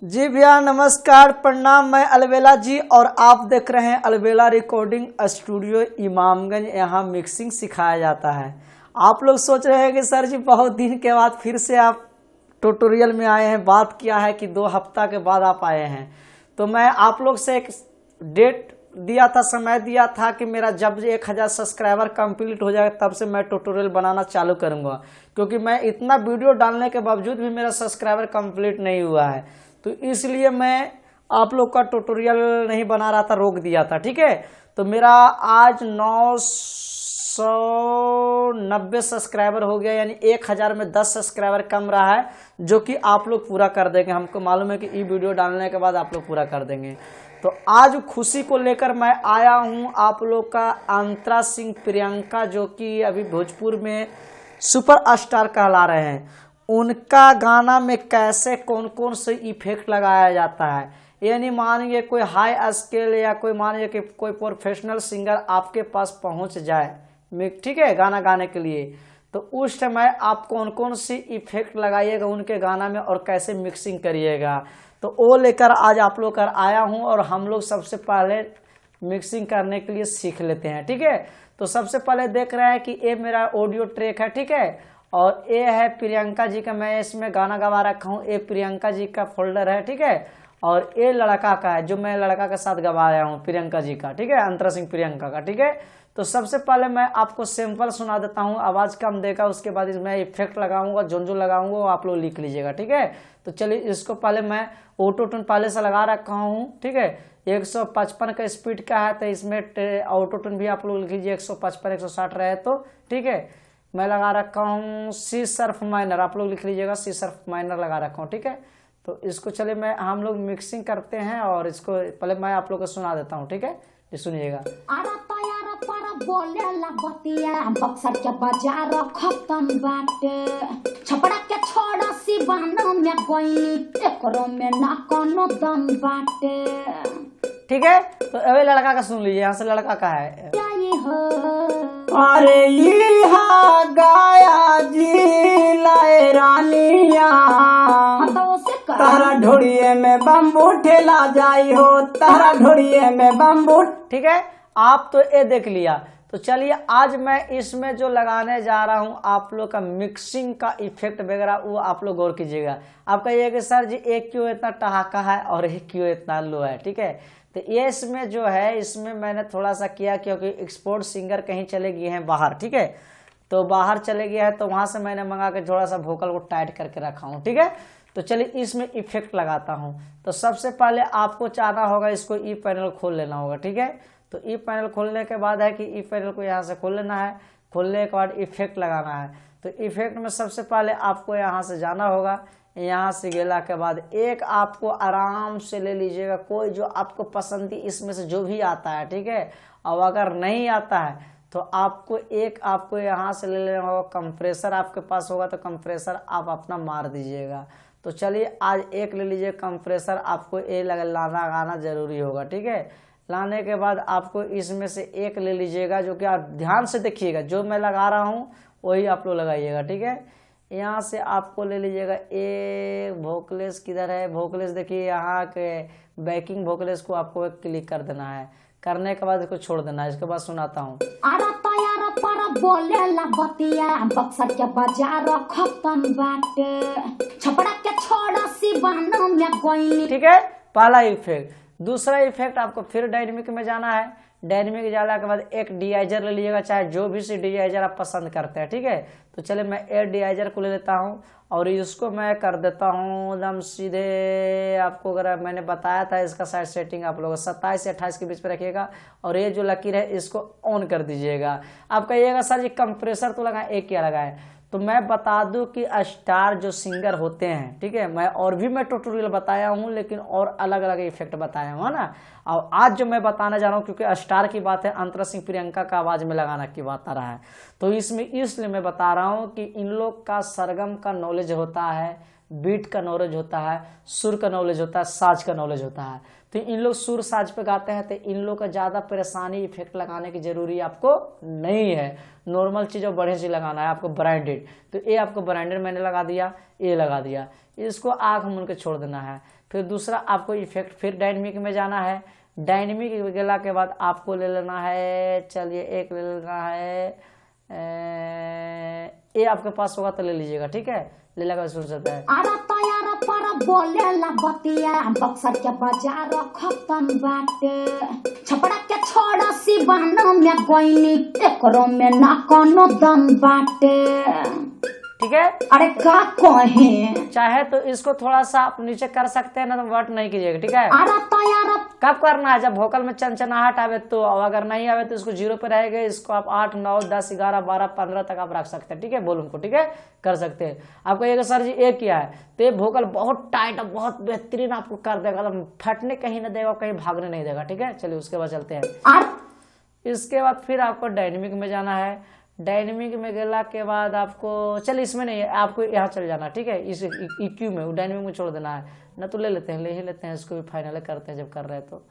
जी भैया नमस्कार प्रणाम। मैं अलबेला जी और आप देख रहे हैं अलबेला रिकॉर्डिंग स्टूडियो इमामगंज। यहाँ मिक्सिंग सिखाया जाता है। आप लोग सोच रहे हैं कि सर जी बहुत दिन के बाद फिर से आप ट्यूटोरियल में आए हैं। बात किया है कि 2 हफ्ता के बाद आप आए हैं, तो मैं आप लोग से एक डेट दिया था, समय दिया था कि मेरा जब 1000 सब्सक्राइबर कंप्लीट हो जाएगा तब से मैं ट्यूटोरियल बनाना चालू करूँगा, क्योंकि मैं इतना वीडियो डालने के बावजूद भी मेरा सब्सक्राइबर कंप्लीट नहीं हुआ है। तो इसलिए मैं आप लोग का ट्यूटोरियल नहीं बना रहा था, रोक दिया था। ठीक है, तो मेरा आज 990 सब्सक्राइबर हो गया, यानी 1000 में 10 सब्सक्राइबर कम रहा है, जो कि आप लोग पूरा कर देंगे। हमको मालूम है कि ये वीडियो डालने के बाद आप लोग पूरा कर देंगे। तो आज खुशी को लेकर मैं आया हूँ आप लोग का अंतरा सिंह प्रियंका, जो कि अभी भोजपुर में सुपर स्टार कहला रहे हैं। उनका गाना में कैसे कौन कौन से इफेक्ट लगाया जाता है, यानी मानिए कोई हाई स्केल या कोई मानिए कि कोई प्रोफेशनल सिंगर आपके पास पहुंच जाए, ठीक है, गाना गाने के लिए, तो उस समय आप कौन कौन सी इफेक्ट लगाइएगा उनके गाना में और कैसे मिक्सिंग करिएगा, तो वो लेकर आज आप लोग कर आया हूं। और हम लोग सबसे पहले मिक्सिंग करने के लिए सीख लेते हैं। ठीक है, तो सबसे पहले देख रहे हैं कि ये मेरा ऑडियो ट्रैक है। ठीक है, और ये है प्रियंका जी का, मैं इसमें गाना गवा रखा हूँ। ये प्रियंका जी का फोल्डर है। ठीक है, और ये लड़का का है जो मैं लड़का के साथ गवा रहा हूँ, प्रियंका जी का। ठीक है, अंतरा सिंह प्रियंका का। ठीक है, तो सबसे पहले मैं आपको सैंपल सुना देता हूँ, आवाज़ कम देगा, उसके बाद इसमें इफेक्ट लगाऊंगा, जो लगाऊंगा वो आप लोग लिख लीजिएगा। ठीक है, तो चलिए इसको पहले मैं ऑटो ट्यून पहले से लगा रखा हूँ। ठीक है, 155 का स्पीड का है, तो इसमें ऑटो ट्यून भी आप लोग लिख लीजिए 155 160 रहे तो। ठीक है, मैं लगा रखा हूँ सी सर्फ माइनर, आप लोग लिख लीजिएगा सी सर्फ माइनर लगा रखा हूँ। ठीक है, तो इसको चलिए मैं हम लोग मिक्सिंग करते हैं और इसको पहले मैं आप लोग को सुना देता हूँ। ठीक है, ये सुनिएगा। बोलेला बतिया बक्सर के बाजार खत्म बाटे, छपड़ा के छोड़ा सिवानो में गईनी, एकरो में ना कोनो दम बाटे। ठीक है, तो अबे लड़का का सुन लीजिए, यहाँ से लड़का का है। अरे यहाँ गाया जी लाए रानिया, तारा ढोड़िए में बम्बू ठेला जाई हो, तारा ढोड़िए में बम्बू। ठीक है, आप तो ये देख लिया। तो चलिए आज मैं इसमें जो लगाने जा रहा हूँ आप लोग का मिक्सिंग का इफेक्ट वगैरह, वो आप लोग गौर कीजिएगा। आप कहिए कि सर जी एक क्यों इतना ठहाका है और एक क्यों इतना लो है। ठीक है, तो ये इसमें जो है, इसमें मैंने थोड़ा सा किया क्योंकि एक्सपोर्ट सिंगर कहीं चले गए हैं बाहर। ठीक है, तो बाहर चले गया है तो वहाँ से मैंने मंगा के थोड़ा सा वोकल को टाइट करके रखा हूँ। ठीक है, तो चलिए इसमें इफेक्ट लगाता हूँ। तो सबसे पहले आपको चाहना होगा इसको ई पैनल खोल लेना होगा। ठीक है, तो ई पैनल खोलने के बाद है कि ई पैनल को यहाँ से खोल लेना है। खोलने के बाद इफेक्ट लगाना है। तो इफेक्ट में सबसे पहले आपको यहाँ से जाना होगा। यहाँ से गेला के बाद एक आपको आराम से ले लीजिएगा, कोई जो आपको पसंद इसमें से जो भी आता है। ठीक है, और अगर नहीं आता है तो आपको यहाँ से ले लेना होगा कंप्रेसर, आपके पास होगा तो कंप्रेसर आप अपना मार दीजिएगा। तो चलिए आज एक ले लीजिए कंप्रेसर, आपको ये लाना जरूरी होगा। ठीक है, लाने के बाद आपको इसमें से एक ले लीजिएगा, जो कि आप ध्यान से देखिएगा, जो मैं लगा रहा हूँ वही आप लोग लगाइएगा। ठीक है, यहाँ से आपको ले लीजिएगा एक वोकलेस, किधर है वोकलेस, देखिए यहाँ के बैकिंग वोकलेस को आपको क्लिक कर देना है। करने के बाद इसको छोड़ देना है। इसके बाद सुनाता हूँ। बोलेला बतिया बक्सर के बाजार खत्म बाटे, छपड़ा के छोड़ा सिवानो में गईनी। ठीक है, पहला इफेक्ट। दूसरा इफेक्ट आपको फिर डायनेमिक में जाना है। डायनेमिक जाने के बाद एक डिआइजर ले लीजिएगा, चाहे जो भी सी डिआइजर आप पसंद करते हैं। ठीक है, तो चलिए मैं एयर डिआइजर को ले लेता हूँ और इसको मैं कर देता हूँ एकदम सीधे। आपको अगर मैंने बताया था इसका साइड सेटिंग आप लोग 27 से 28 के बीच में रखिएगा, और ये जो लकीर है इसको ऑन कर दीजिएगा। आप कहिएगा सर जी कंप्रेसर तो लगाए, एक क्या लगाए, तो मैं बता दूं कि स्टार जो सिंगर होते हैं, ठीक है, मैं ट्यूटोरियल बताया हूं, लेकिन और अलग अलग इफेक्ट बताया हूं ना। और आज जो मैं बताने जा रहा हूं, क्योंकि स्टार की बात है, अंतरा सिंह प्रियंका का आवाज में लगाना की बात आ रहा है, तो इसमें इसलिए मैं बता रहा हूं कि इन लोग का सरगम का नॉलेज होता है, बीट का नॉलेज होता है, सुर का नॉलेज होता है, साज का नॉलेज होता है। तो इन लोग सुर साज पे गाते हैं, तो इन लोग का ज़्यादा परेशानी इफेक्ट लगाने की जरूरी आपको नहीं है। नॉर्मल चीज़ बढ़िया चीज लगाना है आपको, ब्रांडेड। तो ये आपको ब्रांडेड मैंने लगा दिया, ये लगा दिया, इसको आँख मूंद के छोड़ देना है। फिर दूसरा आपको इफेक्ट, फिर डायनेमिक में जाना है। डायनेमिक में गेला के बाद आपको ले लेना है, चलिए एक ले लेना है, ये आपके पास होगा तो ले लीजिएगा, ठीक है, ले लगा सुन सकता है। अरे तैयार पर बोले ला बतिया बक्सर के बाजार खत्म बाटे, छपड़ा के छोड़ा सिवानो में गोइनी एकरो में ना कोनो दम बाटे, ठीक है। अरे का कहे, चाहे तो इसको थोड़ा सा आप नीचे कर सकते हैं ना, तो वर्ट नहीं कीजिएगा, ठीक है। अरे तैयार कब करना है, जब वोकल में चंचनाहट आवे तो, अगर नहीं आवे तो इसको 0 पे रहेगा, इसको आप 8, 9, 10, 11, 12, 15 तक आप रख सकते हैं, ठीक है, वॉल्यूम को, ठीक है, कर सकते हैं। आपको एक सर जी एक किया है तो ये वोकल बहुत टाइट, बहुत बेहतरीन आपको कर देगा, मतलब फटने कहीं नहीं देगा, कहीं भागने नहीं देगा, ठीक है। चलिए उसके बाद चलते हैं। इसके बाद फिर आपको डायनेमिक में जाना है। डायनेमिक में गेला के बाद आपको, चलिए इसमें नहीं है, आपको यहाँ चल जाना, ठीक है, इस EQ में, डायनेमिक में छोड़ देना है ना, तो ले लेते हैं, ले ही लेते हैं, इसको भी फाइनल करते हैं जब कर रहे हैं तो।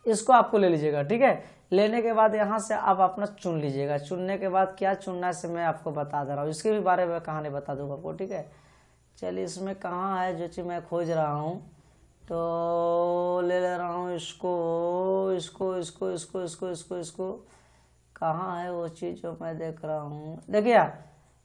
इसको आपको ले लीजिएगा, ठीक है। लेने के बाद यहाँ से आप अपना चुन लीजिएगा। चुनने के बाद क्या चुनना है से मैं आपको बता दे रहा हूँ, इसके भी बारे में कहानी बता दूंगा आपको, ठीक है। चलिए इसमें कहाँ है जो चीज़ मैं खोज रहा हूँ, तो ले ले रहा हूँ इसको, इसको इसको इसको इसको इसको इसको, कहाँ है वो चीज़ जो मैं देख रहा हूँ, देखिए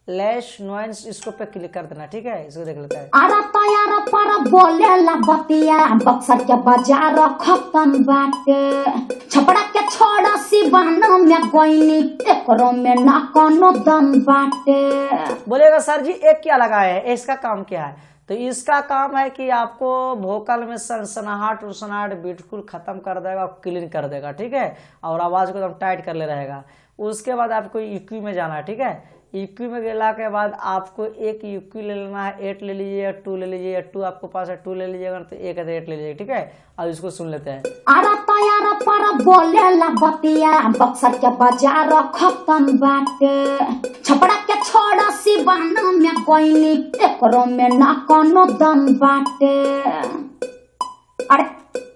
लैश नॉइस, इसको पे क्लिक कर देना, ठीक है, इसको देख लेते हैं। अरे तैयार पर बोले ला बतिया बक्सर के बाजार खत्म बाटे, छपड़ा के छोड़ा सिवानो में गोइनी एकरो में ना कोनो दम बाटे। बोलेगा सर जी एक क्या लगाए है, इसका काम क्या है, तो इसका काम है कि आपको वोकल में सनसनाहट उसनाहट बिल्कुल खत्म कर देगा और क्लीन कर देगा, ठीक है, और आवाज को एकदम टाइट कर ले रहेगा। उसके बाद आपको EQ में जाना है, ठीक है। EQ में गेला के बाद आपको एक EQ ले लेना है, 8 ले लीजिएगा, 2 ले लीजिएगा, 2 आपको पास है 2 ले लीजिएगा, तो 1 है 8 ले लीजिएगा, ठीक है। अब इसको सुन लेते हैं। अरे तैयार पर बोले ला बतिया बक्सर के बाजार खत्म बाटे, छपड़ा के छोड़ा सिवानो में गोइनी एकरो में ना कोनो दम बाटे।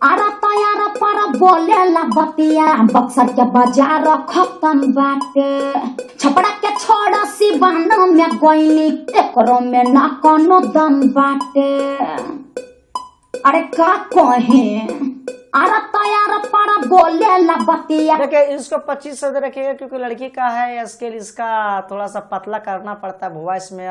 अरे तैयार पर बोले ला बतिया बक्सर के बाजार खत्म बाटे, छपड़ा के छोड़ा सिवानो में गोइनी एकरो में ना कोनो दम बाटे। अरे का कहे, अरे तैयार पर बोले ला बतिया। देखिए इसको 25 से रखिएगा, क्योंकि लड़की का है, स्केल इसका थोड़ा सा पतला करना पड़ता है, वॉइस में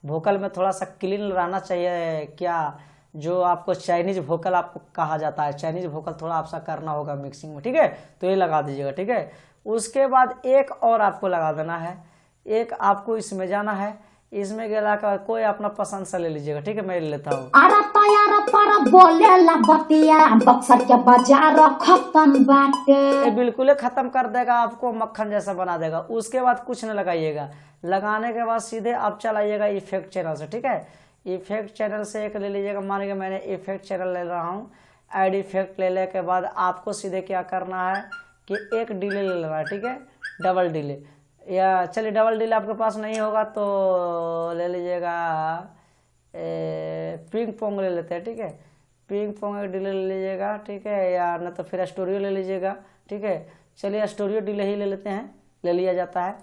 वोकल में थोड़ा सा क्लीन रहना चाहिए, क्या जो आपको चाइनीज वोकल आपको कहा जाता है, चाइनीज वोकल थोड़ा आपसा करना होगा मिक्सिंग में, ठीक है, तो ये लगा दीजिएगा, ठीक है। उसके बाद एक और आपको लगा देना है, एक आपको इसमें जाना है, इसमें गेला का कोई अपना पसंद से ले लीजिएगा, ठीक है, मैं ले लेता हूँ। अरे तैयार पर बोले ला बतिया बक्सर के बाजार खत्म बाटे, ये बिल्कुल खत्म कर देगा, आपको मक्खन जैसा बना देगा। उसके बाद कुछ न लगाइएगा, लगाने के बाद सीधे आप चलाइएगा इफेक्ट चैनल से, ठीक है। इफेक्ट चैनल से एक ले लीजिएगा, मान के मैंने इफेक्ट चैनल ले रहा हूँ। ऐड इफेक्ट लेने के बाद आपको सीधे क्या करना है कि एक डिले ले लेना है, ठीक है, डबल डिले, या चलिए डबल डिले आपके पास नहीं होगा तो ले लीजिएगा पिंग पोंग ले लेते हैं, ठीक है, पिंग पोंग एक डिले ले लीजिएगा, ठीक है, या न तो फिर स्टूडियो ले लीजिएगा, ठीक है। चलिए स्टूडियो डिले ही ले लेते हैं, ले लिया जाता है,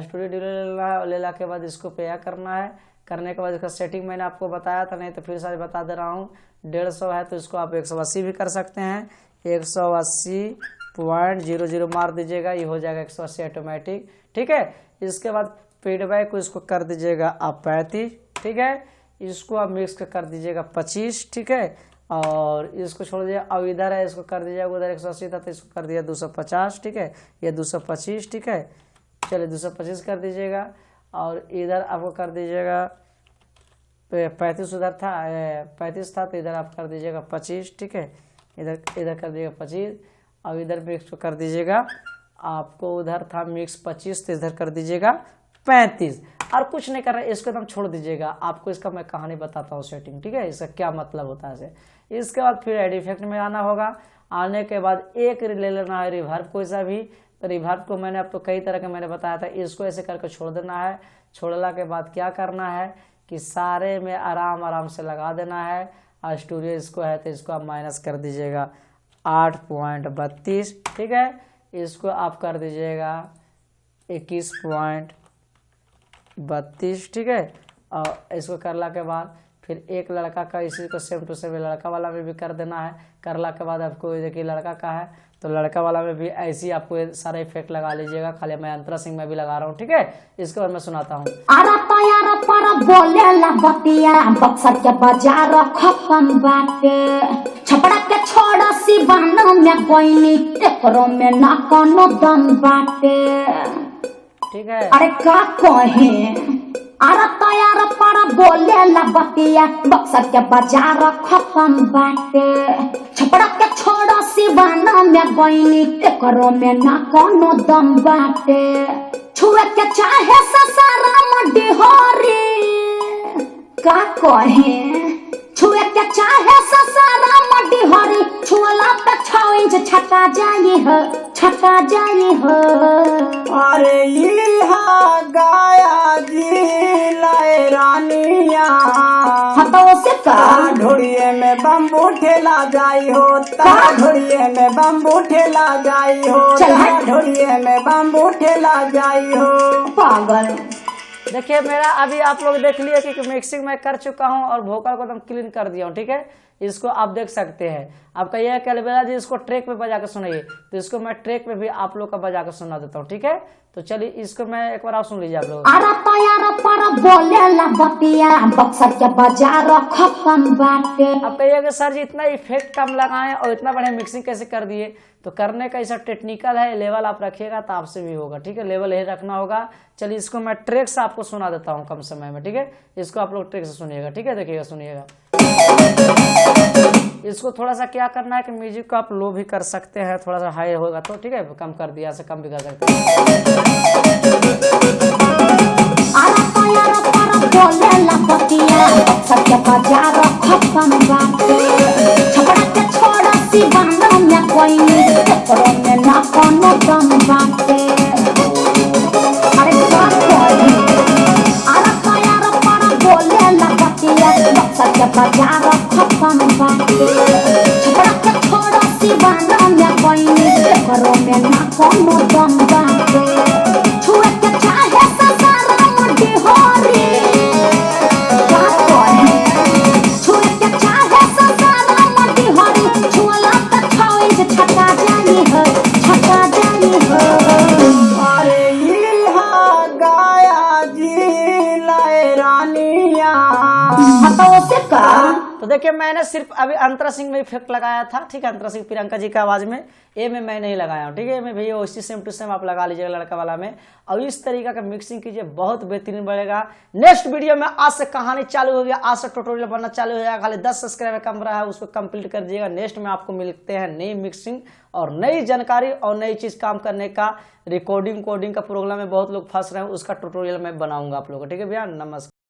स्टूडियो डिले ले लेना है, और ले ला के बाद इसको पे करना है। करने के बाद इसका सेटिंग मैंने आपको बताया था, नहीं तो फिर से बता दे रहा हूँ। 150 है तो इसको आप 180 भी कर सकते हैं, 180.00 मार दीजिएगा, ये हो जाएगा 180 ऑटोमेटिक, ठीक है। इसके बाद फीडबैक को इसको कर दीजिएगा आप 35, ठीक है। इसको आप मिक्स कर दीजिएगा 25, ठीक है, और इसको छोड़ दीजिए। अब इधर है इसको कर दीजिएगा, उधर 180 था तो इसको कर दिया 250, ठीक है, ये 225, ठीक है। चलिए 225 कर दीजिएगा, और इधर आपको कर दीजिएगा 35, उधर था 35 था तो इधर आप कर दीजिएगा 25, ठीक है, इधर कर दीजिएगा 25, और इधर मिक्स कर दीजिएगा, आपको उधर था मिक्स 25 तो इधर कर दीजिएगा 35, और कुछ नहीं कर रहा है, इसको एकदम छोड़ दीजिएगा। आपको इसका मैं कहानी बताता हूँ सेटिंग, ठीक है, इसका क्या मतलब होता है इसे। इसके बाद फिर एड इफेक्ट में आना होगा, आने के बाद एक ले लेना है रिवर्ब कोई सा भी, तो रिवर्ब को मैंने आपको कई तरह के मैंने बताया था, इसको ऐसे करके छोड़ देना है। छोड़ला के बाद क्या करना है कि सारे में आराम से लगा देना है, और स्टूडियो इसको है तो इसको आप माइनस कर दीजिएगा 8.32, ठीक है। इसको आप कर दीजिएगा 21.32, ठीक है, और इसको करला के बाद फिर एक लड़का का इसी को सेम टू सेम लड़का वाला में भी कर देना है। करला के बाद आपको देखिए लड़का का है तो लड़का वाला में भी ऐसे ही आपको ये सारे इफेक्ट लगा लीजिएगा। खाली मैं अंतरा सिंह में भी लगा रहा हूँ, ठीक है। इसके बाद मैं सुनाता हूँ। अरे तैयार पर बोलेला बतिया बक्सर के बाजार खत्म बाटे छपड़ा के छोड़ा सिवाना में कोइनी एकरो में ना कोनो दम बाटे। ठीक है, अरे का कहे अरे तैयार पर बोलेला बतिया बक्सर के बाजार खत्म बाटे छपड़ा के छोड़ा सिवाना में कोइनी एकरो में ना कोनो दम बाटे छुए के चाहे ससारा मडिहरी का कहे छुए के चाहे ससारा मडिहरी छुअला पे 6 इंच छटा जाई हो। अरे इहा गाया जी लाए रानिया हतो से का तारा ढोड़िए में बम्बू ठेला जाई हो तारा ढोड़िए में बम्बू ठेला जाई हो चल हट। तारा ढोड़िए में बम्बू ठेला जाई हो। पागल। देखिए मेरा अभी आप लोग देख लिए कि मिक्सिंग मैं कर चुका हूं और वोकल को एकदम क्लीन कर दिया हूं, ठीक है। इसको आप देख सकते हैं। आपका यह कैलबेला जी इसको ट्रैक पे बजा के सुनाइए, तो इसको मैं ट्रैक पे भी आप लोग का बजा के सुना देता हूँ, ठीक है। तो चलिए इसको मैं एक बार आप सुन लीजिए आप लोग। अरे तैयार पर बोलेला बतिया बक्सर के बाजार खत्म बाटे। अब कहिएगा सर जी इतना इफेक्ट कम लगाएं और इतना बढ़िया मिक्सिंग कैसे कर दिए। तो करने का ऐसा टेक्निकल है, लेवल आप रखिएगा तो आपसे भी होगा, ठीक है। लेवल यही रखना होगा। चलिए इसको मैं ट्रैक से आपको सुना देता हूँ कम समय में, ठीक है। इसको आप लोग ट्रैक से सुनिएगा, ठीक है। देखिएगा सुनिएगा। इसको थोड़ा सा क्या करना है कि म्यूजिक को आप लो भी कर सकते हैं, थोड़ा सा हाई होगा तो, ठीक है। कम कर दिया से कम भी कर सकते हैं। अरे तैयार पर बोलेला बतिया बक्सर के बाजार खत्म बाटे छपड़ा के छोड़ा सिवाना में कोइनी एकरो में ना कोनो दम बाटे। अरे का कहे अरे तैयार पर बोलेला बतिया बक्सर के बाजार खत्म बाटे छपड़ा के छोड़ा सिवाना में कोइनी एकरो में ना कोनो दम बाटे छुए के चाहे ससारा मडिहरी का कहे छुए के चाहे ससारा मडिहरी छुअला पे 6 इंच छटा जाई हो। अरे इहा गाया जी लाए रानिया हतो से का तो देखिए मैंने सिर्फ अभी अंतरा सिंह में इफेक्ट लगाया था, ठीक है। अंतरा सिंह प्रियंका जी की आवाज में, ए में मैं नहीं लगाया हूँ, ठीक है। ए में भैया उसी सेम टू सेम आप लगा लीजिएगा लड़का वाला में और इस तरीका का मिक्सिंग कीजिए, बहुत बेहतरीन बढ़ेगा। नेक्स्ट वीडियो में आज से कहानी चालू हो गया, आज से ट्यूटोरियल बनना चालू हो जाएगा। खाली 10 सब्सक्राइबर कम रहा है, उसको कंप्लीट कर दीजिएगा। नेक्स्ट में आपको मिलते हैं नई मिक्सिंग और नई जानकारी और नई चीज काम करने का। रिकॉर्डिंग कोडिंग का प्रोग्राम में बहुत लोग फंस रहे हैं, उसका ट्यूटोरियल मैं बनाऊंगा आप लोगों को, ठीक है भैया। नमस्कार।